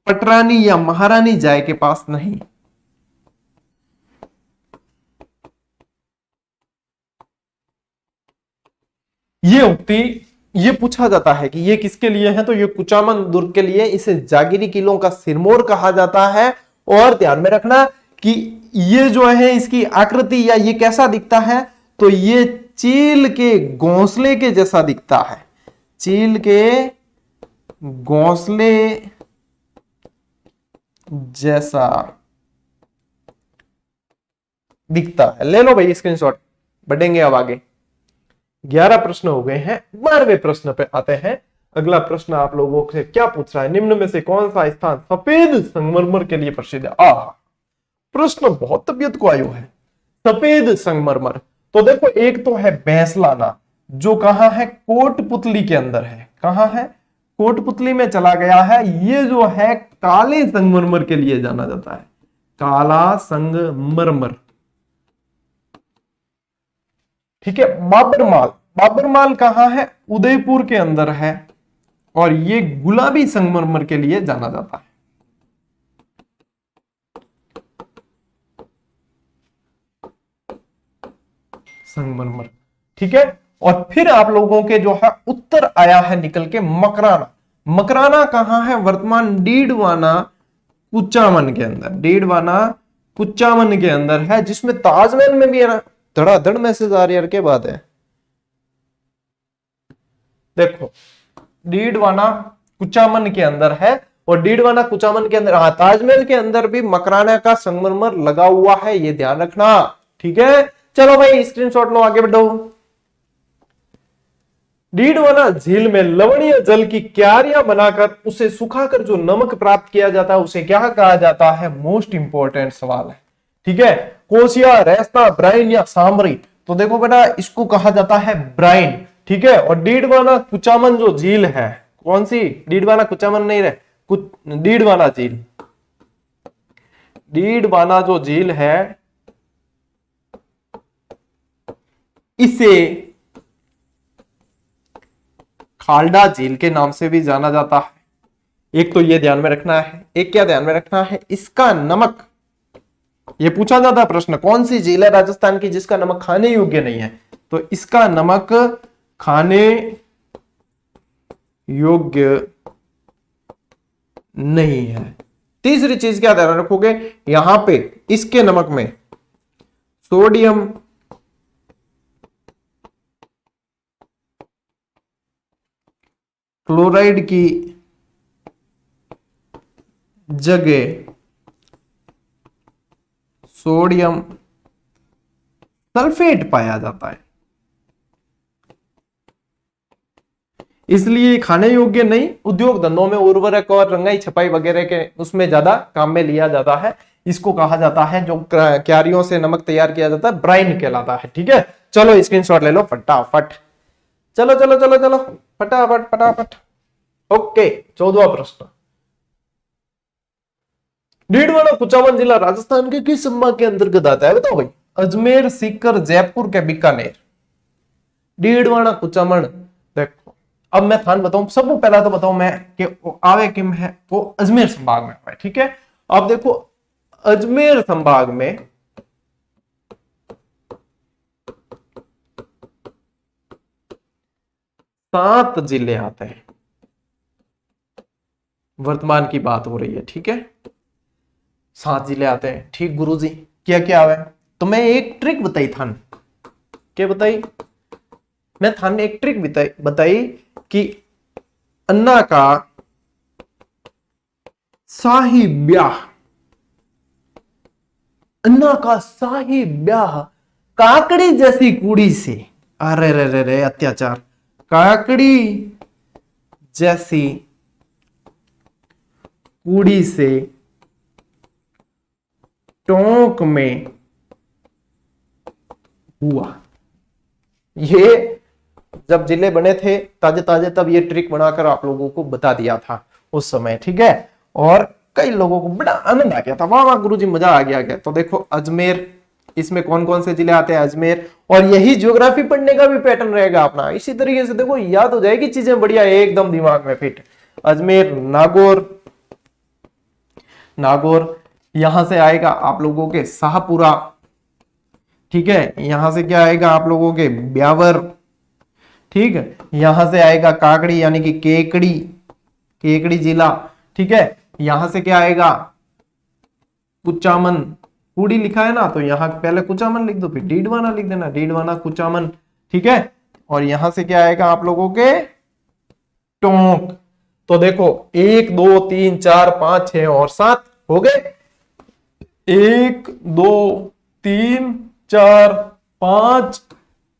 पटरानी या महारानी जाय के पास नहीं। ये उक्ति ये पूछा जाता है कि ये किसके लिए है, तो ये कुचामन दुर्ग के लिए। इसे जागिरी किलों का सिरमौर कहा जाता है। और ध्यान में रखना कि ये जो है इसकी आकृति या ये कैसा दिखता है, तो ये चील के घोंसले के जैसा दिखता है, चील के घोंसले जैसा दिखता है। ले लो भाई स्क्रीनशॉट, बढ़ेंगे अब आगे। 11 प्रश्न हो गए हैं, 12वें प्रश्न पे आते हैं। अगला प्रश्न आप लोगों से क्या पूछ रहा है, निम्न में से कौन सा स्थान सफेद संगमरमर के लिए प्रसिद्ध है। प्रश्न बहुत तबीयत को आयु है। सफेद संगमरमर, तो देखो एक तो है भैंसलाना जो कहां है, कोटपुतली के अंदर है। कहां है, कोटपुतली में चला गया है। ये जो है काले संगमरमर के लिए जाना जाता है, काला संगमरमर। ठीक है, बाबरमाल, बाबरमाल कहां है, उदयपुर के अंदर है, और ये गुलाबी संगमरमर के लिए जाना जाता है। संगमरमर, ठीक है। और फिर आप लोगों के जो है उत्तर आया है निकल के मकराना। मकराना कहां है, वर्तमान डीडवाना कुचामन के अंदर, डीडवाना कुचामन के अंदर है, जिसमें ताजमहल में भी है ना। धड़ाधड़ मैसेज आ रही है, क्या बात है। देखो डीडवाना कुचामन के अंदर है, और डीडवाना कुचामन के अंदर, ताजमहल के अंदर भी मकराना का संगमरमर लगा हुआ है, ये ध्यान रखना। ठीक है, चलो भाई स्क्रीनशॉट लो, आगे बढ़ो। डीडवाना झील में लवणीय जल की क्यारियां बनाकर उसे सुखाकर जो नमक प्राप्त किया जाता है उसे क्या कहा जाता है, मोस्ट इंपॉर्टेंट सवाल है। ठीक है, कोसिया, रेस्ता, ब्राइन या सांबरी, तो देखो बेटा इसको कहा जाता है ब्राइन। ठीक है, और डीडवाना कुचामन जो झील है, कौन सी, डीडवाना कुचामन नहीं रहे, डीडवाना झील, डीडवाना जो झील है इसे खालडा झील के नाम से भी जाना जाता है। एक तो ये ध्यान में रखना है, एक क्या ध्यान में रखना है, इसका नमक, ये पूछा जाता प्रश्न, कौन सी झील है राजस्थान की जिसका नमक खाने योग्य नहीं है, तो इसका नमक खाने योग्य नहीं है। तीसरी चीज क्या ध्यान रखोगे, यहां पे इसके नमक में सोडियम क्लोराइड की जगह सोडियम सल्फेट पाया जाता है, इसलिए खाने योग्य नहीं। उद्योग धंधों में उर्वरक और रंगाई छपाई वगैरह के उसमें ज्यादा काम में लिया जाता है। इसको कहा जाता है, जो क्यारियों से नमक तैयार किया जाता है, ब्राइन कहलाता है। ठीक है, चलो स्क्रीनशॉट ले लो फटाफट, चलो चलो चलो चलो फटाफट फटाफट। ओके, 14वां प्रश्न, डीडवाना कुचामन जिला राजस्थान के किस संभाग के अंतर्गत आता है, बताओ भाई। अजमेर, सीकर, जयपुर के बीकानेर। डीडवाना कुचामन, देखो अब मैं थान बताऊं, सबको पहला तो बताऊं मैं कि आवे किम है, वो अजमेर संभाग में है। ठीक है, अब देखो अजमेर संभाग में सात जिले आते हैं, वर्तमान की बात हो रही है। ठीक है, 7 जिले आते हैं। ठीक गुरुजी, क्या क्या है, तो मैं एक ट्रिक बताई थान, क्या बताई, मैं थान एक ट्रिक बताई कि अन्ना का शाही ब्याह, अन्ना का शाही ब्याह काकड़ी जैसी कुड़ी से, अरे रे रे रे अत्याचार, काकड़ी जैसी कुड़ी से टोंक में हुआ। ये जब जिले बने थे ताजे ताजे, तब ये ट्रिक बनाकर आप लोगों को बता दिया था उस समय। ठीक है, और कई लोगों को बड़ा आनंद आ गया था, वाह वाह गुरुजी मजा आ गया। तो देखो अजमेर, इसमें कौन कौन से जिले आते हैं, अजमेर, और यही ज्योग्राफी पढ़ने का भी पैटर्न रहेगा अपना। इसी तरीके से देखो याद हो जाएगी चीजें बढ़िया, एकदम दिमाग में फिट। अजमेर, नागौर, नागौर, यहां से आएगा आप लोगों के शाहपुरा। ठीक है, यहां से क्या आएगा आप लोगों के ब्यावर। ठीक है, यहां से आएगा काकड़ी यानी कि केकड़ी, केकड़ी जिला। ठीक है, यहां से क्या आएगा कुचामन, कुड़ी लिखा है ना, तो यहां पहले कुचामन लिख दो, फिर डीडवाना लिख देना, डीडवाना कुचामन, ठीक है। और यहां से क्या आएगा आप लोगों के टोंक। तो देखो 1 2 3 4 5 6 और 7 हो गए। 1 2 3 4 5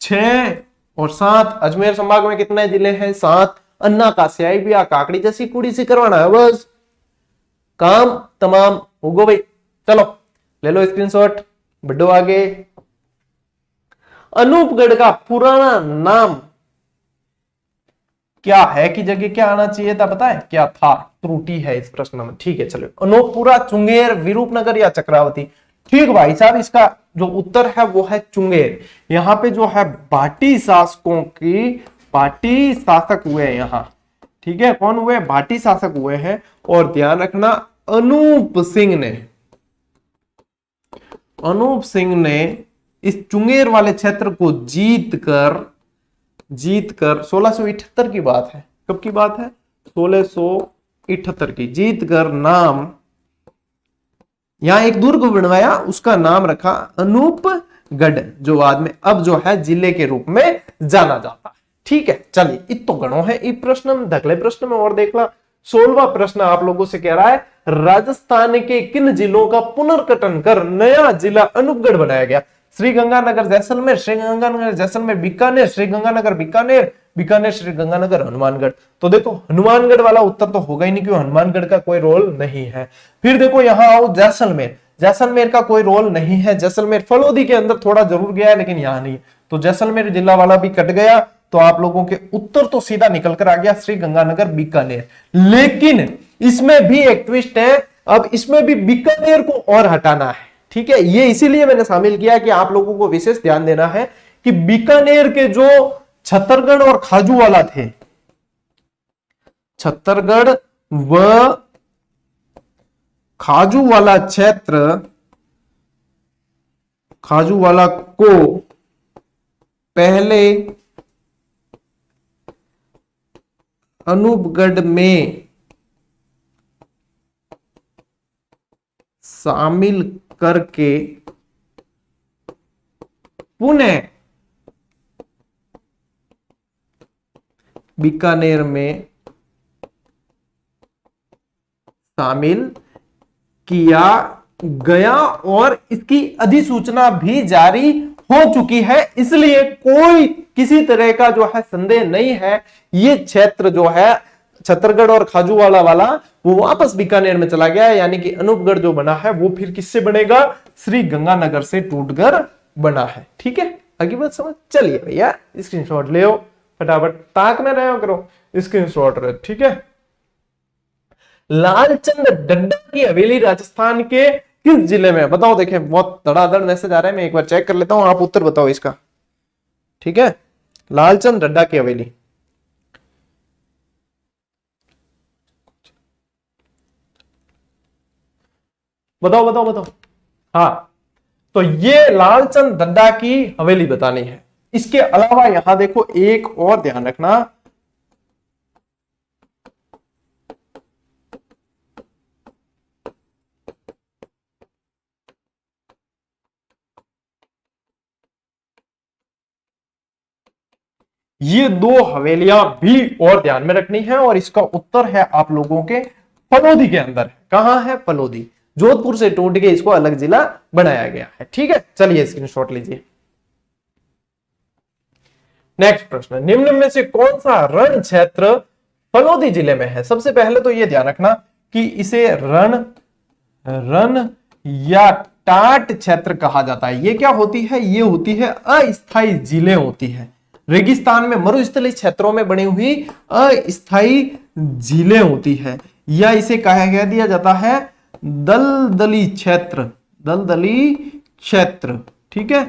6 और 7। अजमेर संभाग में कितने जिले हैं? 7। अन्ना का स्याही बिया काकड़ी जैसी कुड़ी से करवाना है, बस काम तमाम हो गो भाई। चलो ले लो स्क्रीनशॉट, बढ़ो आगे। अनूपगढ़ का पुराना नाम क्या है की जगह क्या आना चाहिए था? पता है क्या था? त्रुटि है इस प्रश्न में, ठीक है। चलो, अनूपपुरा, चुंगेर, विरूपनगर या चक्रावती? ठीक भाई साहब, इसका जो उत्तर है वो है चुंगेर। यहां पे जो है भाटी शासकों की, भाटी शासक हुए यहां, ठीक है। कौन हुए? भाटी शासक हुए हैं। और ध्यान रखना, अनूप सिंह ने इस चुंगेर वाले क्षेत्र को जीतकर 1678 की बात है। कब की बात है? 1678 की। जीतकर नाम, यहां एक दुर्ग बनवाया, उसका नाम रखा अनूपगढ़, जो बाद में अब जो है जिले के रूप में जाना जाता है, ठीक है। चलिए, इतो गणो है ई प्रश्न में। अगले प्रश्न में और देख ला। 16वां प्रश्न आप लोगों से कह रहा है, राजस्थान के किन जिलों का पुनर्गठन कर नया जिला अनूपगढ़ बनाया गया? श्रीगंगानगर जैसलमेर, श्रीगंगानगर जैसलमेर बीकानेर, श्रीगंगानगर बीकानेर, बीकानेर श्रीगंगानगर हनुमानगढ़। तो देखो हनुमानगढ़ वाला उत्तर तो होगा ही नहीं, क्यों? हनुमानगढ़ का कोई रोल नहीं है। फिर देखो यहां आओ, जैसलमेर, जैसलमेर का कोई रोल नहीं है। जैसलमेर फलोदी के अंदर थोड़ा जरूर गया है, लेकिन यहां नहीं। तो जैसलमेर जिला वाला भी कट गया। तो आप लोगों के उत्तर तो सीधा निकल कर आ गया, श्रीगंगानगर बीकानेर। लेकिन इसमें भी एक ट्विस्ट है, अब इसमें भी बीकानेर को और हटाना है, ठीक है। ये इसीलिए मैंने शामिल किया कि आप लोगों को विशेष ध्यान देना है कि बीकानेर के जो छत्तरगढ़ और खाजूवाला थे, छत्तरगढ़ व खाजूवाला क्षेत्र, खाजूवाला को पहले अनूपगढ़ में शामिल करके पुनः बीकानेर में शामिल किया गया और इसकी अधिसूचना भी जारी हो चुकी है। इसलिए कोई किसी तरह का जो है संदेह नहीं है, ये क्षेत्र जो है छत्तरगढ़ और खाजूवाला वाला वो वापस बीकानेर में चला गया है। यानी कि अनूपगढ़ जो बना है वो फिर किससे बनेगा? श्री गंगानगर से टूटकर बना है, ठीक है। आगे बात समझ। चलिए भैया स्क्रीनशॉट ले आओ फटाफट, ताक में रहे करो, स्क्रीनशॉट रहे, ठीक है। लालचंद डड्डा की हवेली राजस्थान के किस जिले में? बताओ। देखे बहुत धड़ाधड़ मैसेज आ रहा है, मैं एक बार चेक कर लेता हूं, आप उत्तर बताओ इसका, ठीक है। लालचंद डड्डा की हवेली, बताओ बताओ बताओ। हाँ, तो ये लालचंद डड्डा की हवेली बतानी है। इसके अलावा यहां देखो एक और ध्यान रखना, ये 2 हवेलियां भी और ध्यान में रखनी है। और इसका उत्तर है आप लोगों के फलोदी के अंदर। कहां है? फलोदी। जोधपुर से टूट के इसको अलग जिला बनाया गया है, ठीक है। चलिए स्क्रीनशॉट लीजिए। नेक्स्ट प्रश्न, निम्न में से कौन सा रण क्षेत्र फलोदी जिले में है? सबसे पहले तो यह ध्यान रखना कि इसे रण या टाट क्षेत्र कहा जाता है। ये क्या होती है? ये होती है अस्थायी जिले होती है। रेगिस्तान में मरुस्थलीय क्षेत्रों में बनी हुई अस्थायी झीलें होती है, या इसे कह दिया जाता है दलदली क्षेत्र, दलदली क्षेत्र, ठीक है।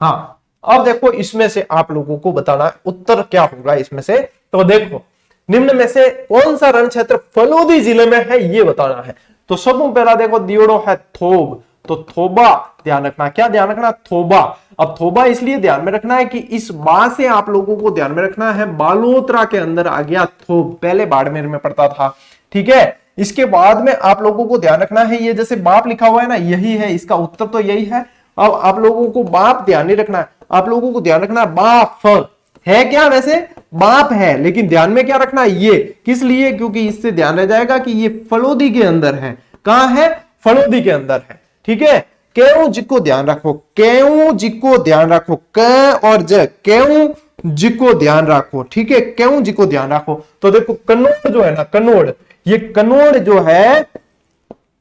हाँ, अब देखो इसमें से आप लोगों को बताना उत्तर क्या होगा इसमें से। तो देखो निम्न में से कौन सा रण क्षेत्र फलोदी जिले में है, ये बताना है। तो सबसे पहला देखो दियोड़ो है थोब, तो थोबा ध्यान रखना। क्या ध्यान रखना? थोबा। अब थोबा इसलिए ध्यान में रखना है कि इस बा से आप लोगों को ध्यान में रखना है, बालोतरा के अंदर आ गया थोब, पहले बाड़मेर में पड़ता था, ठीक है। इसके बाद में आप लोगों को ध्यान रखना है, ये जैसे बाप लिखा हुआ है ना, यही है इसका उत्तर, तो यही है। अब आप लोगों को बाप ध्यान नहीं रखना है, आप लोगों को ध्यान रखना है बाप है क्या, वैसे बाप है, लेकिन ध्यान में क्या रखना है, ये किस लिए, क्योंकि इससे ध्यान रह जाएगा कि ये फलोदी के अंदर है। कहां है, फलोदी के अंदर है, ठीक है। क्यों जी को ध्यान रखो, क्यों जी को ध्यान रखो, क और ज, क्यों जी को ध्यान रखो, ठीक है, क्यों जी को ध्यान रखो। तो देखो कन्नौड़ जो है ना, कन्नौड़, ये कन्नौड़ जो है,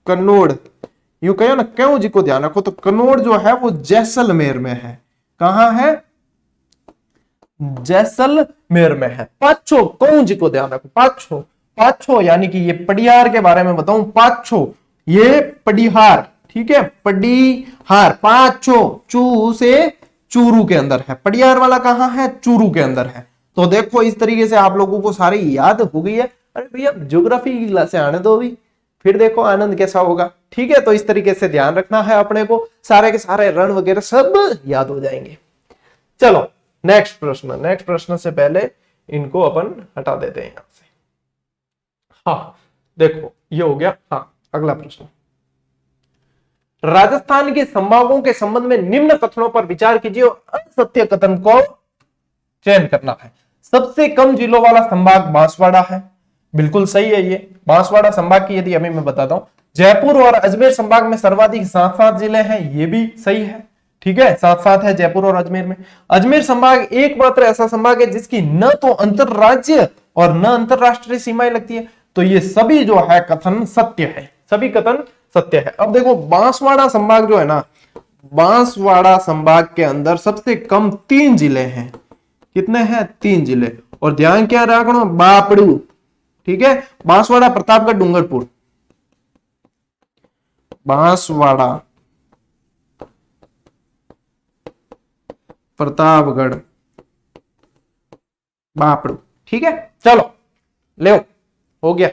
कन्नौड़ यूं कहो ना, क्यों जी को ध्यान रखो, तो कन्नौड़ जो है वो जैसलमेर में है। कहां है, जैसलमेर में है। पाछो क्यों जी को ध्यान रखो, पाछो, पाछो यानी कि ये पडिहार के बारे में बताऊं, पाछो ये पडिहार, ठीक है, पडिहार, पाछो चू से चूरू के अंदर है, पडिहार वाला कहां है, चूरू के अंदर है। तो देखो इस तरीके से आप लोगों को सारी याद हो गई है। अरे भैया ज्योग्राफी से आने दो भी, फिर देखो आनंद कैसा होगा, ठीक है। तो इस तरीके से ध्यान रखना है अपने को, सारे के सारे रण वगैरह सब याद हो जाएंगे। चलो नेक्स्ट प्रश्न, नेक्स्ट प्रश्न से पहले इनको अपन हटा देते हैं यहां से। हाँ देखो ये हो गया। हाँ अगला प्रश्न, राजस्थान के संभागों के संबंध में निम्न कथनों पर विचार कीजिए और असत्य कथन को चयन करना है। सबसे कम जिलों वाला संभाग बांसवाड़ा है, बिल्कुल सही है ये। बांसवाड़ा संभाग की यदि अभी मैं बताता हूं, जयपुर और अजमेर संभाग में सर्वाधिक 7-7 जिले हैं, ये भी सही है, ठीक है, 7-7 है जयपुर और अजमेर में। अजमेर संभाग एकमात्र ऐसा संभाग है जिसकी न तो अंतरराज्य और न अंतरराष्ट्रीय सीमाएं लगती है। तो ये सभी जो है कथन सत्य है, सभी कथन सत्य है। अब देखो बांसवाड़ा संभाग जो है ना, बांसवाड़ा संभाग के अंदर सबसे कम 3 जिले हैं। कितने हैं, 3 जिले। और ध्यान क्या रखना, बापड़ू, ठीक है, बांसवाड़ा, प्रतापगढ़, डूंगरपुर। बांसवाड़ा, प्रतापगढ़, बापड़ू, ठीक है। चलो ले हो गया।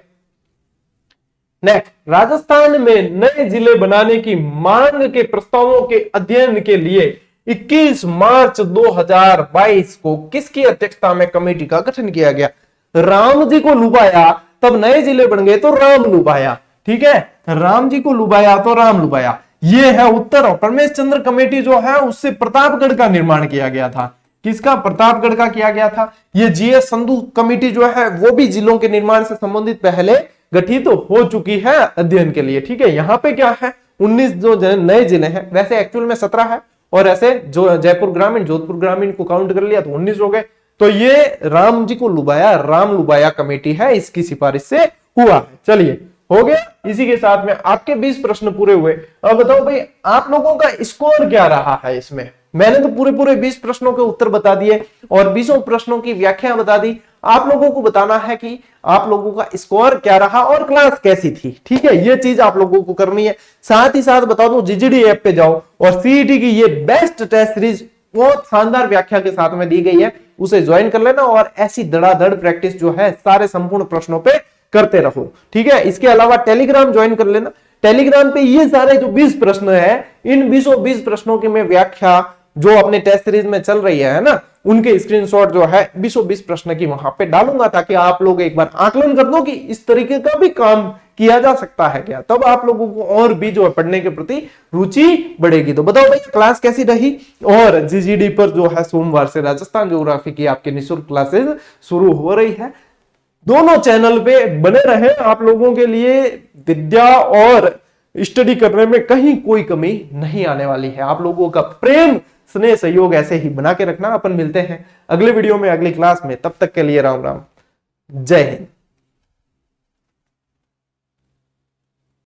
नेक्स्ट, राजस्थान में नए जिले बनाने की मांग के प्रस्तावों के अध्ययन के लिए 21 मार्च 2022 को किसकी अध्यक्षता में कमेटी का गठन किया गया। राम जी को लुभाया तब नए जिले बन गए तो राम लुभाया, ठीक है, राम जी को लुभाया तो राम लुभाया, ये है उत्तर। और परमेश चंद्र कमेटी जो है उससे प्रतापगढ़ का निर्माण किया गया था। किसका, प्रतापगढ़ का किया गया था। ये जीएस संधू कमेटी जो है वो भी जिलों के निर्माण से संबंधित पहले गठित तो हो चुकी है अध्ययन के लिए, ठीक है। यहाँ पे क्या है, 19 जो नए जिले हैं, वैसे एक्चुअल में 17 है, और ऐसे जो जयपुर ग्रामीण, जोधपुर ग्रामीण को काउंट कर लिया तो 19 हो गए। तो ये राम जी को लुभाया, राम लुभाया कमेटी है, इसकी सिफारिश से हुआ है। चलिए हो गया। इसी के साथ में आपके 20 प्रश्न पूरे हुए। अब बताओ भाई आप लोगों का स्कोर क्या रहा है इसमें। मैंने तो पूरे 20 प्रश्नों के उत्तर बता दिए और 20 प्रश्नों की व्याख्या बता दी। आप लोगों को बताना है कि आप लोगों का स्कोर क्या रहा और क्लास कैसी थी, ठीक है, ये चीज आप लोगों को करनी है। साथ ही साथ बता दूं, जीजीडी ऐप पे जाओ और सीईटी की ये बेस्ट टेस्ट सीरीज बहुत शानदार व्याख्या के साथ में दी गई है, उसे ज्वाइन कर लेना और ऐसी धड़ाधड़ प्रैक्टिस जो है सारे संपूर्ण प्रश्नों पे करते रहो, ठीक है। इसके अलावा टेलीग्राम ज्वाइन कर लेना। टेलीग्राम पे ये सारे जो 20 प्रश्न है, इन 20 प्रश्नों की मैं व्याख्या जो अपने टेस्ट सीरीज में चल रही है ना, उनके स्क्रीनशॉट जो है 20 प्रश्न की वहां पे डालूंगा, ताकि आप लोग एक बार आकलन कर दो कि इस तरीके का भी काम किया जा सकता है क्या। तब आप लोगों को और भी जो है पढ़ने के प्रति रुचि बढ़ेगी। तो बताओ भाई क्लास कैसी रही। और जीजीडी पर जो है सोमवार से राजस्थान ज्योग्राफी की आपकी निःशुल्क क्लासेस शुरू हो रही है। दोनों चैनल पे बने रहे, आप लोगों के लिए विद्या और स्टडी करने में कहीं कोई कमी नहीं आने वाली है। आप लोगों का प्रेम, स्नेह, सहयोग ऐसे ही बना के रखना। अपन मिलते हैं अगले वीडियो में, अगली क्लास में। तब तक के लिए राम राम, जय हिंद।